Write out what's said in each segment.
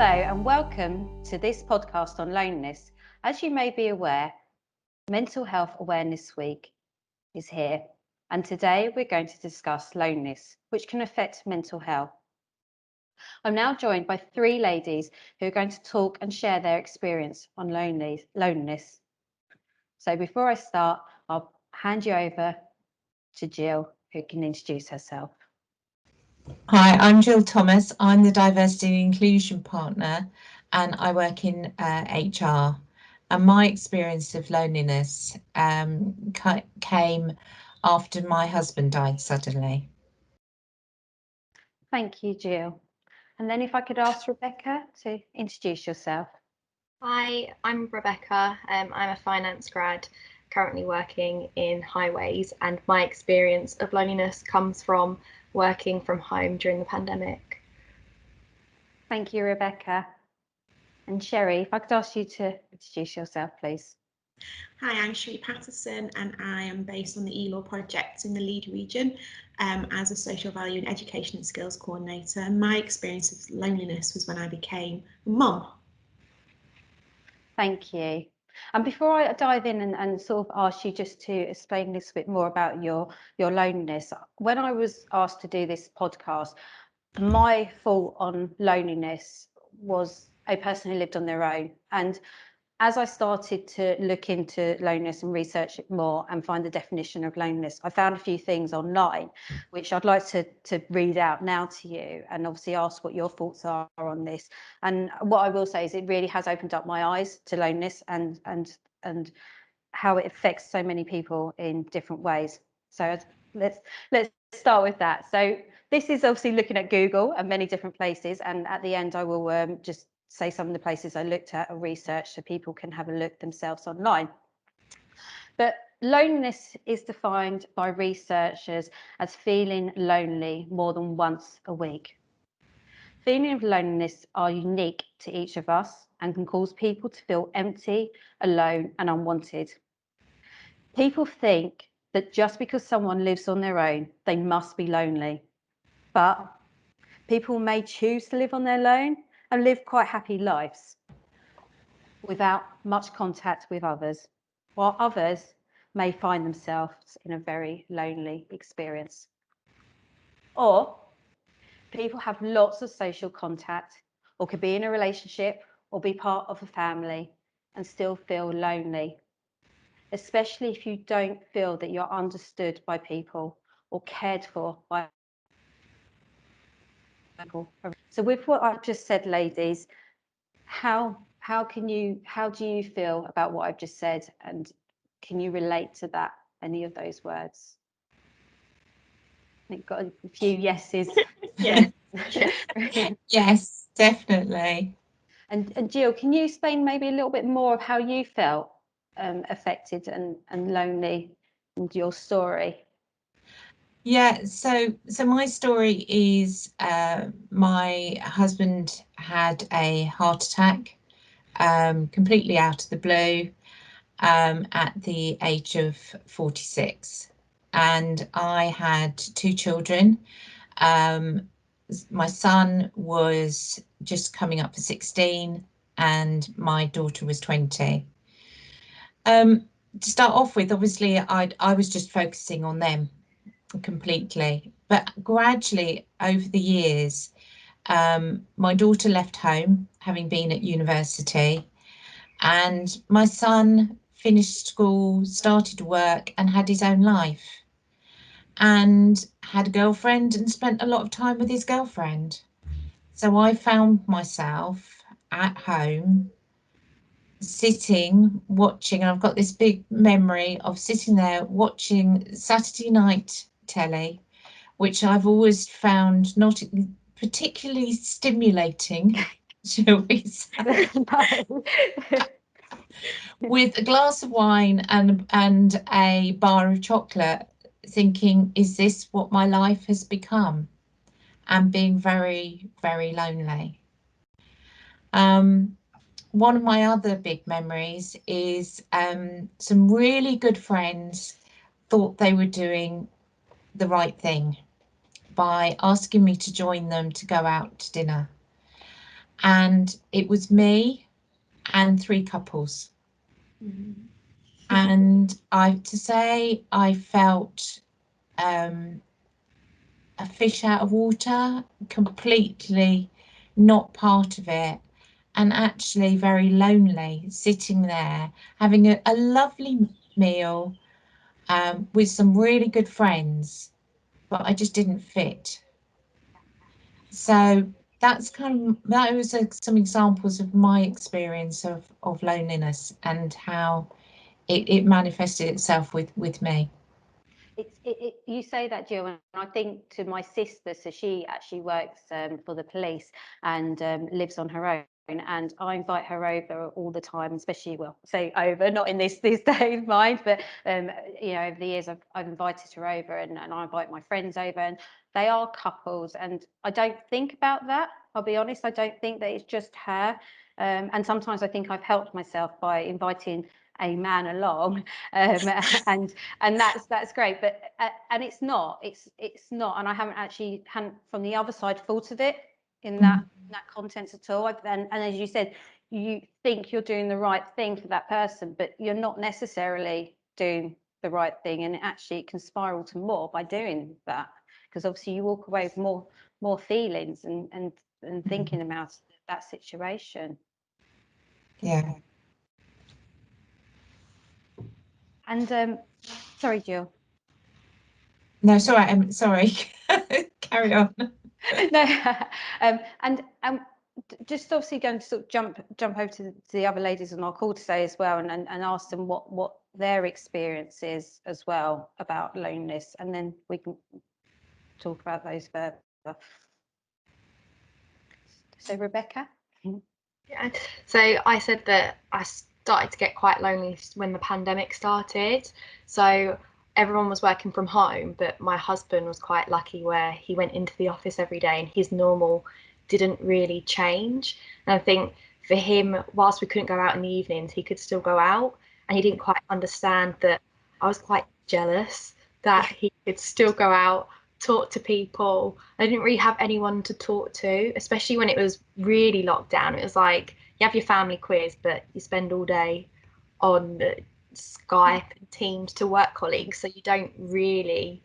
Hello and welcome to this podcast on loneliness. As you may be aware, Mental Health Awareness Week is here, and today we're going to discuss loneliness, which can affect mental health. I'm now joined by three ladies who are going to talk and share their experience on loneliness. So before I start, I'll hand you over to Jill, who can introduce herself. Hi, I'm Jill Thomas. I'm the Diversity and Inclusion Partner and I work in HR. And my experience of loneliness came after my husband died suddenly. Thank you, Jill. And then if I could ask Rebecca to introduce yourself. Hi, I'm Rebecca. I'm a finance grad currently working in highways, and my experience of loneliness comes from working from home during the pandemic. Thank you, Rebecca. And Sherry, if I could ask you to introduce yourself, please. Hi, I'm Sherry Patterson and I am based on the eLaw project in the Leeds region as a social value and education and skills coordinator. My experience of loneliness was when I became a mum. Thank you. And before I dive in and sort of ask you just to explain a little bit more about your loneliness, when I was asked to do this podcast, my thought on loneliness was a person who lived on their own. And as I started to look into loneliness and research it more and find the definition of loneliness, I found a few things online, which I'd like to read out now to you and obviously ask what your thoughts are on this. And what I will say is it really has opened up my eyes to loneliness and how it affects so many people in different ways. So let's start with that. So this is obviously looking at Google and many different places. And at the end, I will just say some of the places I looked at or researched so people can have a look themselves online. But loneliness is defined by researchers as feeling lonely more than once a week. Feelings of loneliness are unique to each of us and can cause people to feel empty, alone, and unwanted. People think that just because someone lives on their own, they must be lonely. But people may choose to live on their own and live quite happy lives without much contact with others, while others may find themselves in a very lonely experience. Or people have lots of social contact, or could be in a relationship or be part of a family and still feel lonely, especially if you don't feel that you're understood by people or cared for by people. So with what I've just said, ladies, how do you feel about what I've just said, and can you relate to that, any of those words? I think got a few yeses. Yes. Yes, definitely. And Jill, can you explain maybe a little bit more of how you felt affected and lonely and your story? Yeah, so my story is my husband had a heart attack completely out of the blue at the age of 46. And I had two children. My son was just coming up for 16 and my daughter was 20. To start off with, obviously, I was just focusing on them completely. But gradually over the years, my daughter left home, having been at university, and my son finished school, started work, and had his own life, and had a girlfriend and spent a lot of time with his girlfriend. So I found myself at home sitting, watching, and I've got this big memory of sitting there watching Saturday night telly, which I've always found not particularly stimulating, shall we say, with a glass of wine and a bar of chocolate, thinking, is this what my life has become? And being very, very lonely. One of my other big memories is some really good friends thought they were doing the right thing by asking me to join them to go out to dinner. and it was me and 3 couples. And I felt a fish out of water, completely not part of it, and actually very lonely, sitting there having a lovely meal with some really good friends, but I just didn't fit. So that was some examples of my experience of loneliness and how it manifested itself with me. You say that, Jill, and I think to my sister, so she actually works for the police and lives on her own, and I invite her over all the time, especially, well, say over, not in this day of mind, but you know, over the years I've invited her over, and I invite my friends over, and they are couples, and I don't think about that. I'll be honest, I don't think that it's just her, and sometimes I think I've helped myself by inviting a man along, and that's great, but and it's not, and I hadn't from the other side thought of it in that context at all. And as you said, you think you're doing the right thing for that person, but you're not necessarily doing the right thing, and it can spiral to more by doing that, because obviously you walk away with more feelings and thinking about that situation. Yeah. And sorry, Jill. No, sorry, sorry. Carry on. No, and just obviously going to sort of jump over to the other ladies on our call today as well, and ask them what their experience is as well about loneliness, and then we can talk about those further. So Rebecca. Yeah. So I said that I started to get quite lonely when the pandemic started. So everyone was working from home, but my husband was quite lucky where he went into the office every day and his normal didn't really change. And I think for him, whilst we couldn't go out in the evenings, he could still go out, and he didn't quite understand that I was quite jealous that he could still go out, talk to people. I didn't really have anyone to talk to, especially when it was really locked down. It was like you have your family quiz, but you spend all day on Skype and Teams to work colleagues, so you don't really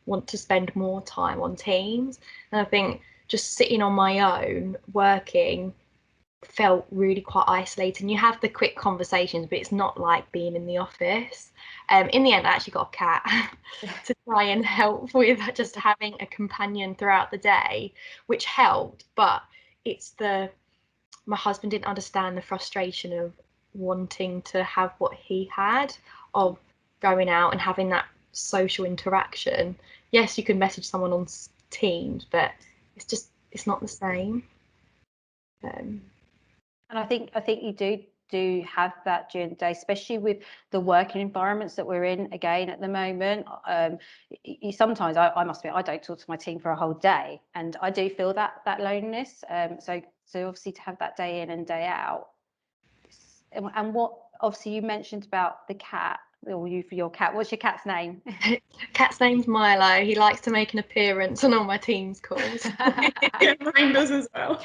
want to spend more time on Teams. And I think just sitting on my own working felt really quite isolating. You have the quick conversations, but it's not like being in the office. In the end, I actually got a cat to try and help with just having a companion throughout the day, which helped. But my husband didn't understand the frustration of wanting to have what he had, of going out and having that social interaction. Yes, you can message someone on Teams, but it's not the same. And I think you do have that during the day, especially with the working environments that we're in again at the moment. Sometimes I must admit I don't talk to my team for a whole day, and I do feel that loneliness. So obviously to have that day in and day out, and what obviously you mentioned about the cat, or you for your cat. What's your cat's name? Cat's name's Milo. He likes to make an appearance on all my Teams calls. Mine does as well.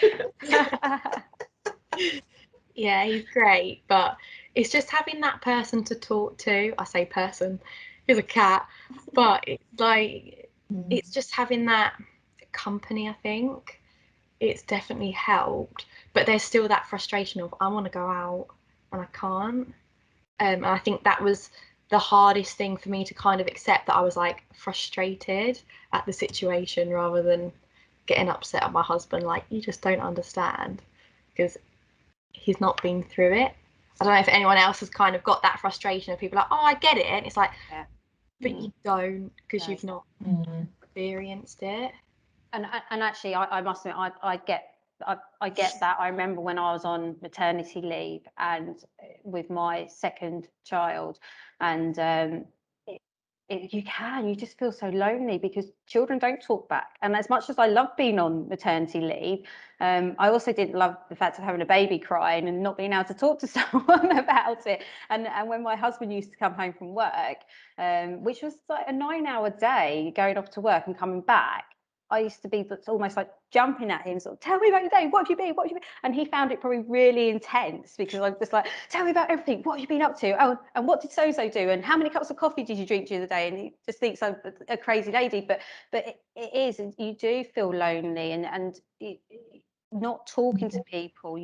Yeah, he's great, but it's just having that person to talk to. I say person, he's a cat, but it's like it's just having that company. I think it's definitely helped, but there's still that frustration of I want to go out and I can't. And I think that was the hardest thing for me to kind of accept, that I was like frustrated at the situation rather than getting upset at my husband, like, you just don't understand, because he's not been through it. I don't know if anyone else has kind of got that frustration of people like, oh, I get it, and it's like, yeah, but you don't, because you've not experienced it. And actually, I must admit, I get that. I remember when I was on maternity leave and with my second child, and you just feel so lonely because children don't talk back. And as much as I love being on maternity leave, I also didn't love the fact of having a baby crying and not being able to talk to someone about it. And when my husband used to come home from work, which was like a 9-hour day going off to work and coming back, I used to be almost like jumping at him, sort of, tell me about your day, what have you been, and he found it probably really intense, because I'm just like, tell me about everything, what have you been up to, oh, and what did so do, and how many cups of coffee did you drink during the day? And he just thinks I'm a crazy lady, but it is, you do feel lonely, and not talking to people.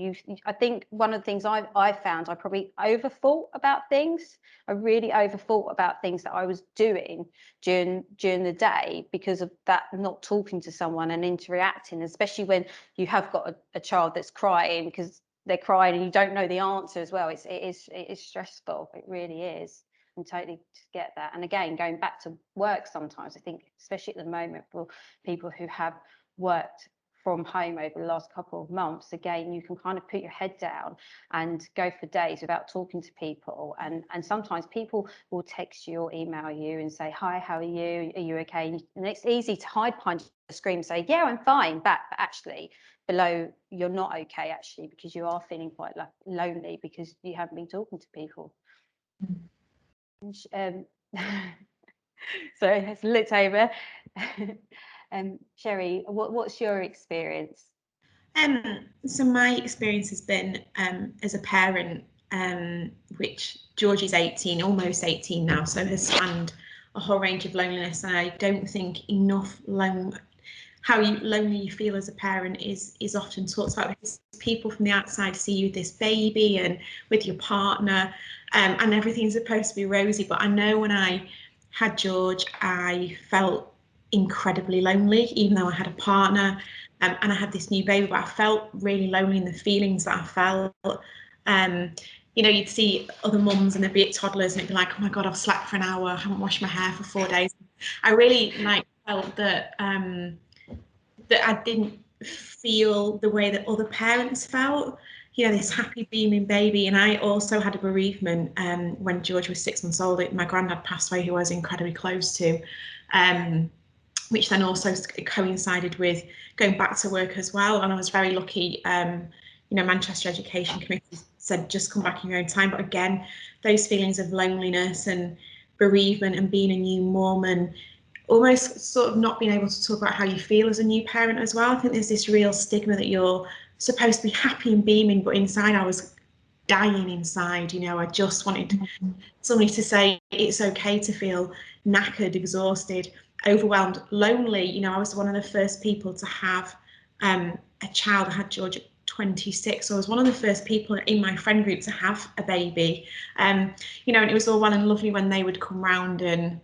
I think one of the things I found, I probably overthought about things. I really overthought about things that I was doing during the day, because of that, not talking to someone and interacting, especially when you have got a child that's crying because they're crying and you don't know the answer as well. It is stressful. It really is. And totally get that. And again, going back to work, sometimes I think, especially at the moment, for people who have worked from home over the last couple of months, again, you can kind of put your head down and go for days without talking to people, and sometimes people will text you or email you and say, hi, how are you okay? And it's easy to hide behind the screen and say, yeah, I'm fine, but actually below, you're not okay, actually, because you are feeling quite lonely because you haven't been talking to people. Sorry, let's look over. Sherry, what's your experience? So my experience has been as a parent, which Georgie's 18, almost 18 now, so has spanned a whole range of loneliness. And I don't think enough how lonely you feel as a parent is often talked about, because people from the outside see you with this baby and with your partner, and everything's supposed to be rosy. But I know when I had George, I felt incredibly lonely, even though I had a partner. And I had this new baby, but I felt really lonely in the feelings that I felt. You know, you'd see other mums and they'd be at toddlers and it'd be like, oh my God, I've slept for an hour, I haven't washed my hair for 4 days. I really felt that that I didn't feel the way that other parents felt. You know, this happy beaming baby. And I also had a bereavement when George was 6 months old. My granddad passed away, who I was incredibly close to. Which then also coincided with going back to work as well. And I was very lucky, you know, Manchester Education Committee said, just come back in your own time. But again, those feelings of loneliness and bereavement and being a new mum and almost sort of not being able to talk about how you feel as a new parent as well. I think there's this real stigma that you're supposed to be happy and beaming, but inside I was dying inside. You know, I just wanted somebody to say it's okay to feel knackered, exhausted, overwhelmed, lonely. You know, I was one of the first people to have a child. I had George at 26, so I was one of the first people in my friend group to have a baby. You know, and it was all well and lovely when they would come round and,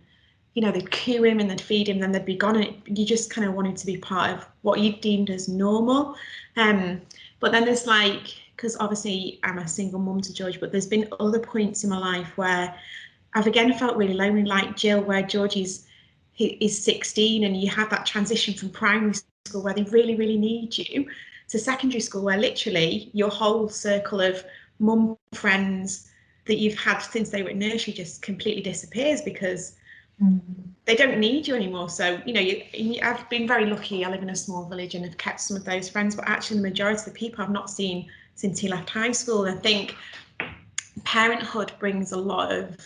you know, they'd coo him and they'd feed him, then they'd be gone. And you just kind of wanted to be part of what you deemed as normal. But then there's because obviously I'm a single mum to George, but there's been other points in my life where I've again felt really lonely, like Jill, where George is 16 and you have that transition from primary school where they really, really need you to secondary school, where literally your whole circle of mum friends that you've had since they were in nursery just completely disappears because they don't need you anymore. So, you know, I've been very lucky. I live in a small village and have kept some of those friends, but actually the majority of the people I've not seen since he left high school. I think parenthood brings a lot of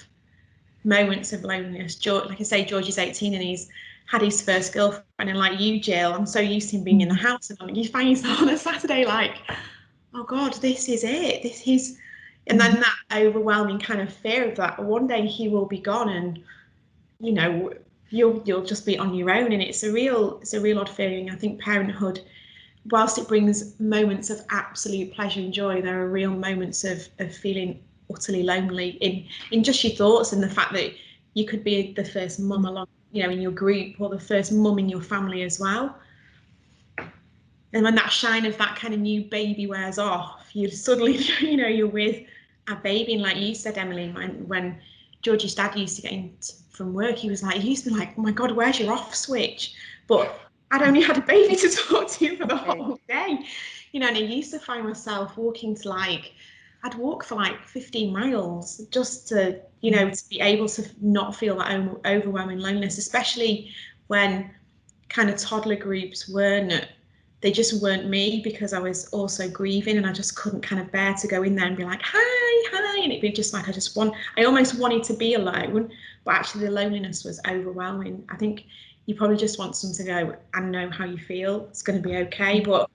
moments of loneliness. Like I say, George is 18 and he's had his first girlfriend, and like you, Jill, I'm so used to him being in the house, and you find yourself on a Saturday like, oh God, this is it. And then that overwhelming kind of fear of that one day he will be gone, and you know, you'll just be on your own. And it's a real odd feeling. I think parenthood, whilst it brings moments of absolute pleasure and joy, there are real moments of feeling utterly lonely in just your thoughts, and the fact that you could be the first mum along, you know, in your group, or the first mum in your family as well. And when that shine of that kind of new baby wears off, you suddenly, you know, you're with a baby. And like you said, Emily, when George's dad used to get in from work, he used to be like, oh my God, where's your off switch? But I'd only had a baby to talk to for the whole day, you know. And I used to find myself walking to I'd walk for 15 miles just to, you know, to be able to not feel that overwhelming loneliness, especially when kind of toddler groups they just weren't me, because I was also grieving and I just couldn't kind of bear to go in there and be like, hi, and it'd be just like, I almost wanted to be alone, but actually the loneliness was overwhelming. I think you probably just want someone to go, I know how you feel, it's going to be okay. But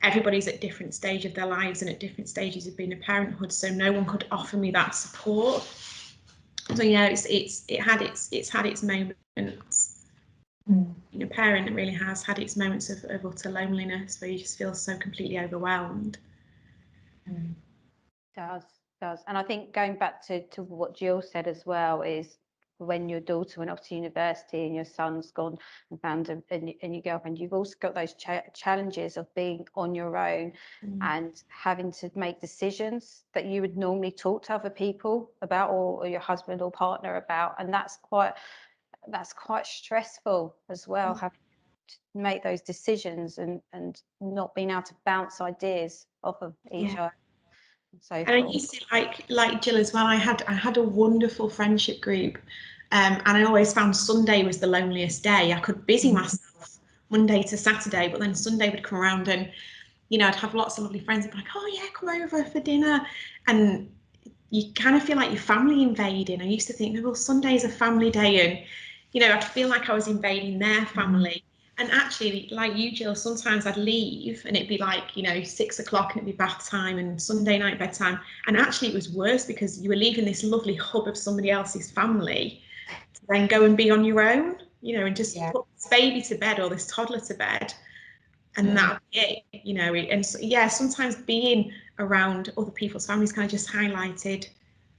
everybody's at different stages of their lives and at different stages of being a parenthood, so no one could offer me that support. So yeah, it had its moments. Being a parent, it really has had its moments of utter loneliness where you just feel so completely overwhelmed. Does. And I think going back to what Jill said as well is when your daughter went off to university and your son's gone and found a new girlfriend, you've also got those challenges of being on your own and having to make decisions that you would normally talk to other people about, or your husband or partner about, and that's quite stressful as well, having to make those decisions and not being able to bounce ideas off of each other. So and I used to like Jill as well. I had a wonderful friendship group, and I always found Sunday was the loneliest day. I could busy myself Monday to Saturday, but then Sunday would come around and, you know, I'd have lots of lovely friends. I'd be like, oh yeah, come over for dinner, and you kind of feel like your family invading. I used to think, well, Sunday's a family day, and, you know, I'd feel like I was invading their family. And actually, like you, Jill, sometimes I'd leave and it'd be like, you know, 6 o'clock and it'd be bath time and Sunday night bedtime. And actually it was worse because you were leaving this lovely hub of somebody else's family to then go and be on your own, you know, and just put this baby to bed or this toddler to bed. And that would be it, you know. And so, yeah, sometimes being around other people's families kind of just highlighted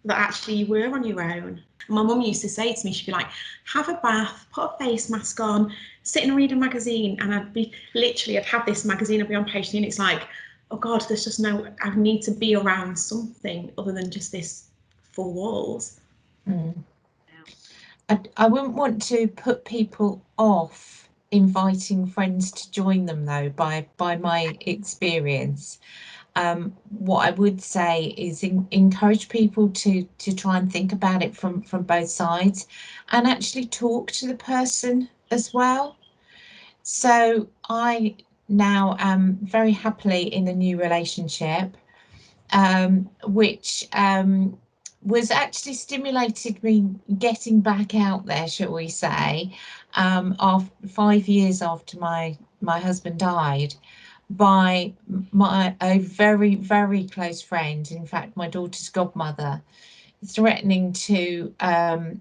that actually you were on your own. My mum used to say to me, she'd be like, have a bath, put a face mask on, sit and read a magazine. And I'd have this magazine, I'd be on page 3, and it's like, oh God, there's just I need to be around something other than just this four walls. I wouldn't want to put people off inviting friends to join them, though, by my experience. What I would say is encourage people to try and think about it from both sides and actually talk to the person as well. So I now am very happily in a new relationship, which was actually stimulated me getting back out there, shall we say, after 5 years after my husband died, by a very, very close friend, in fact my daughter's godmother, threatening to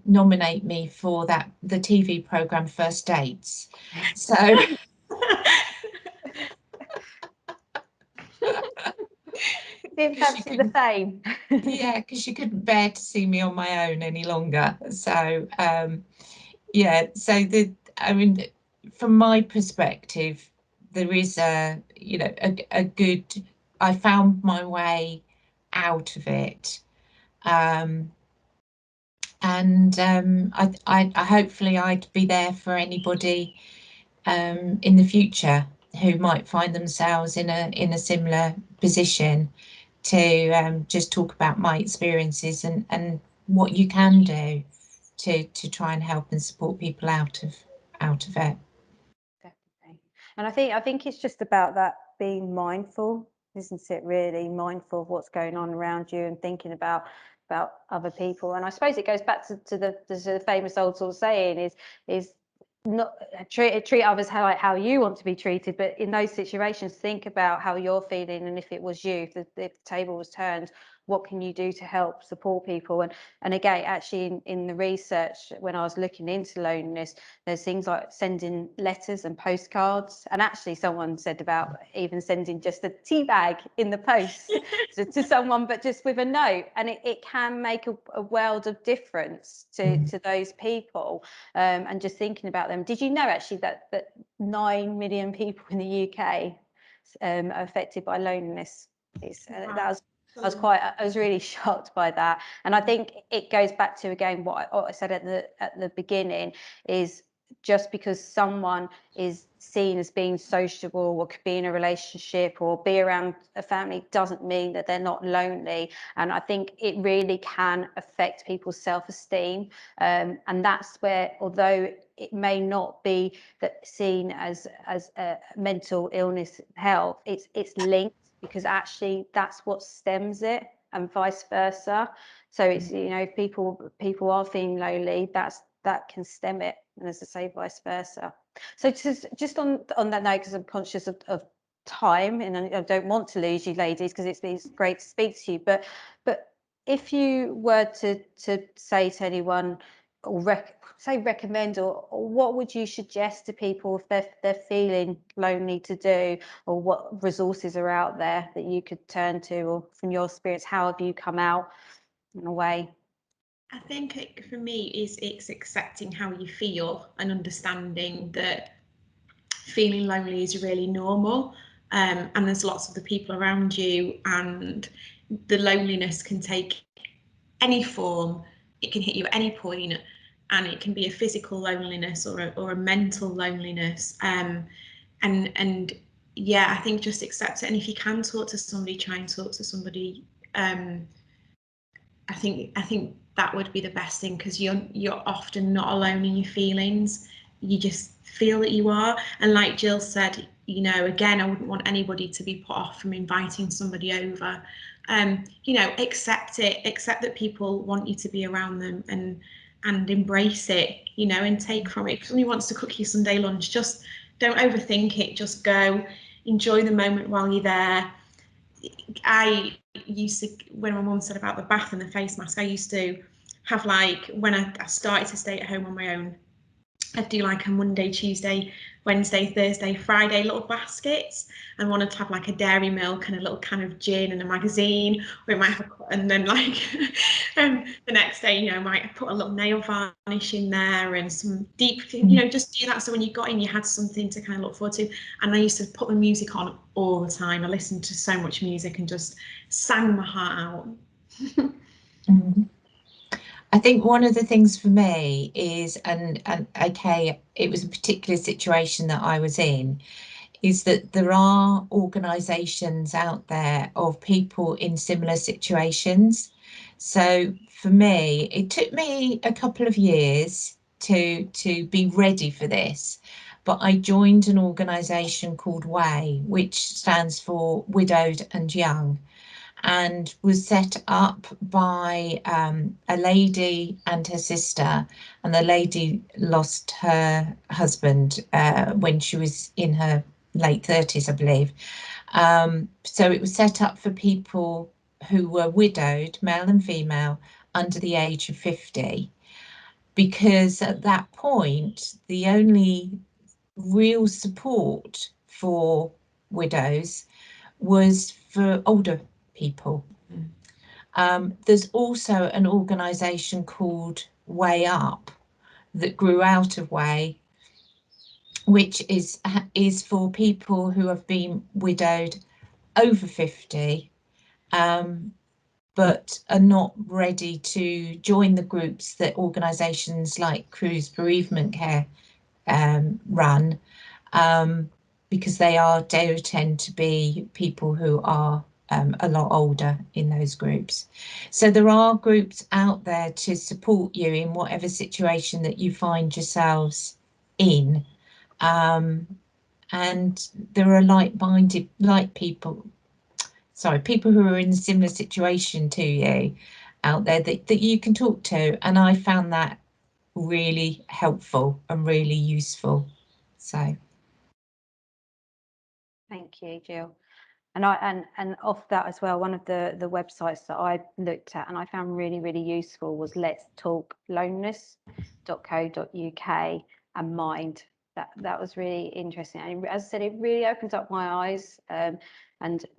nominate me for the TV programme First Dates. So didn't fancy the fame. Yeah, because she couldn't bear to see me on my own any longer. So yeah, so I mean, from my perspective, there is a good, I found my way out of it. And I hopefully I'd be there for anybody in the future who might find themselves in a similar position, to just talk about my experiences and what you can do to try and help and support people out of it. Definitely. And I think it's just about that being mindful, isn't it? Really mindful of what's going on around you and thinking about other people. And I suppose it goes back to the famous old sort of saying is not treat others how you want to be treated, but in those situations think about how you're feeling, and if it was you, if the table was turned, what can you do to help support people? And again, actually in the research, when I was looking into loneliness, there's things like sending letters and postcards, and actually someone said about even sending just a tea bag in the post to someone, but just with a note, and it can make a world of difference to those people. And just thinking about them. Did you know actually that 9 million people in the UK are affected by loneliness? Wow. I was really shocked by that. And I think it goes back to, again, what I said at the beginning, is just because someone is seen as being sociable or could be in a relationship or be around a family doesn't mean that they're not lonely. And I think it really can affect people's self-esteem. And that's where, although it may not be seen as a mental illness health, it's linked, because actually that's what stems it, and vice versa. So it's, you know, if people are feeling lonely, that can stem it and as I say, vice versa. So just on that note, because I'm conscious of time, and I don't want to lose you ladies, because it's been great to speak to you, but if you were to say to anyone, or recommend, or what would you suggest to people if they're feeling lonely to do, or what resources are out there that you could turn to, or from your experience, how have you come out in a way? I think for me it's accepting how you feel and understanding that feeling lonely is really normal, and there's lots of the people around you, and the loneliness can take any form. It can hit you at any point, and it can be a physical loneliness or a mental loneliness, and yeah, I think just accept it, and if you can talk to somebody, try and talk to somebody. I think that would be the best thing, because you're often not alone in your feelings. You just feel that you are, and like Jill said, you know, again, I wouldn't want anybody to be put off from inviting somebody over. You know, accept it, accept that people want you to be around them, and embrace it, you know, and take from it. If somebody wants to cook you Sunday lunch, just don't overthink it, just go, enjoy the moment while you're there. I used to, when my mum said about the bath and the face mask, I used to have, like, when I started to stay at home on my own, I'd do like a Monday, Tuesday, Wednesday, Thursday, Friday little baskets, and wanted to have like a dairy milk and a little can of gin and a magazine, or it might have and then like the next day, you know, I might put a little nail varnish in there and some deep, you know, just do that, so when you got in, you had something to kind of look forward to. And I used to put the music on all the time. I listened to so much music and just sang my heart out. I think one of the things for me is, and okay, it was a particular situation that I was in, is that there are organisations out there of people in similar situations. So for me, it took me a couple of years to be ready for this, but I joined an organisation called WAY, which stands for Widowed and Young, and was set up by a lady and her sister, and the lady lost her husband when she was in her late 30s, I believe. So it was set up for people who were widowed, male and female, under the age of 50, because at that point the only real support for widows was for older people. There's also an organisation called Way Up that grew out of Way, which is for people who have been widowed over 50, but are not ready to join the groups that organisations like Crew's Bereavement Care run, because they tend to be people who are a lot older in those groups. So there are groups out there to support you in whatever situation that you find yourselves in, and there are like-minded, people who are in a similar situation to you out there that you can talk to, and I found that really helpful and really useful. So Thank you, Jill. And off that as well, one of the websites that I looked at and I found really useful was Let's Talk Loneliness.co.uk and Mind. That was really interesting. And as I said, it really opened up my eyes, and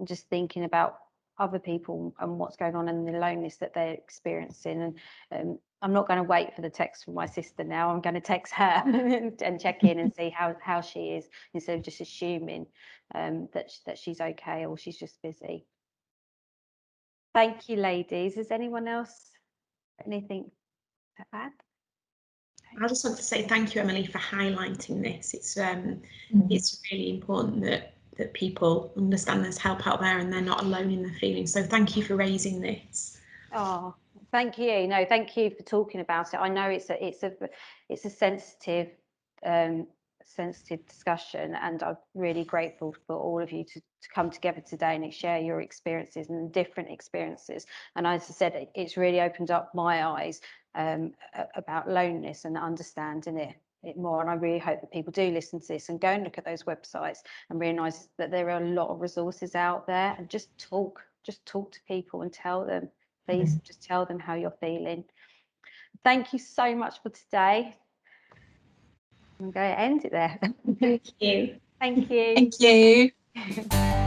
just thinking about other people and what's going on in the loneliness that they're experiencing. And I'm not going to wait for the text from my sister now. I'm going to text her and check in and see how she is, instead of just assuming that she's okay or she's just busy. Thank you, ladies. Is anyone else anything to add? I just want to say thank you, Emily, for highlighting this. It's really important that people understand there's help out there and they're not alone in their feelings. So thank you for raising this. Oh, thank you. No, thank you for talking about it. I know it's a sensitive sensitive discussion, and I'm really grateful for all of you to come together today and share your experiences and different experiences. And as I said, it's really opened up my eyes about loneliness and understanding it it more. And I really hope that people do listen to this and go and look at those websites and realise that there are a lot of resources out there, and just talk to people and tell them, please, just tell them how you're feeling. Thank you so much for today. I'm going to end it there. Thank you. Thank you. Thank you.